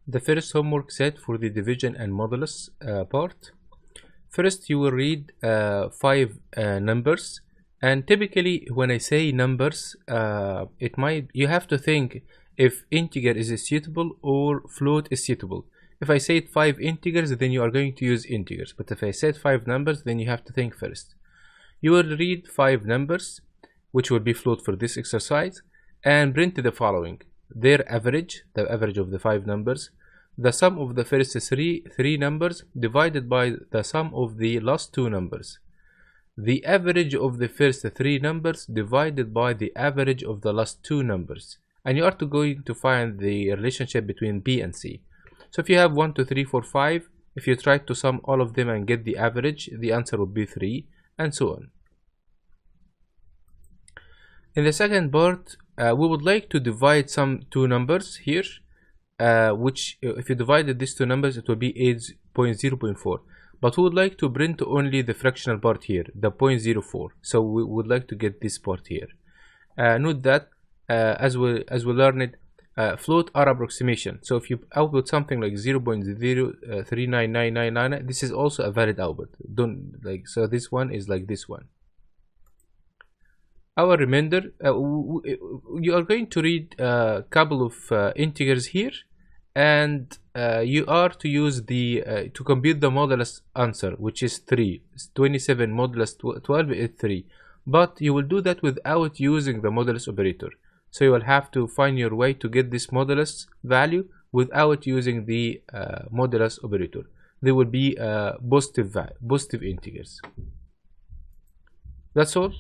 The first homework set for the division and modulus part. First, you will read 5 numbers, and typically when I say numbers, you have to think if integer is suitable or float is suitable. If I said 5 integers, then you are going to use integers, but if I said 5 numbers, then you have to think first. You will read 5 numbers, which will be float for this exercise, and print the following: their average, the average of the 5 numbers, the sum of the first three numbers divided by the sum of the last 2 numbers, the average of the first 3 numbers divided by the average of the last 2 numbers, and you are going to find the relationship between B and C. So if you have 1, 2, 3, 4, 5, if you try to sum all of them and get the average, the answer would be 3, and so on. In the second part, we would like to divide some 2 numbers here, which if you divided these 2 numbers, it will be 8.0.4. But we would like to print only the fractional part here, the 0.04. So we would like to get this part here. Note that as we learn it, float are approximation. So if you output something like 0.039999, this is also a valid output. So this one is like this one. Our remainder, you are going to read a couple of integers here, and you are to use the to compute the modulus answer, which is 3. 27 modulus 12 is 3, but you will do that without using the modulus operator. So you will have to find your way to get this modulus value without using the modulus operator. They will be positive integers. That's all.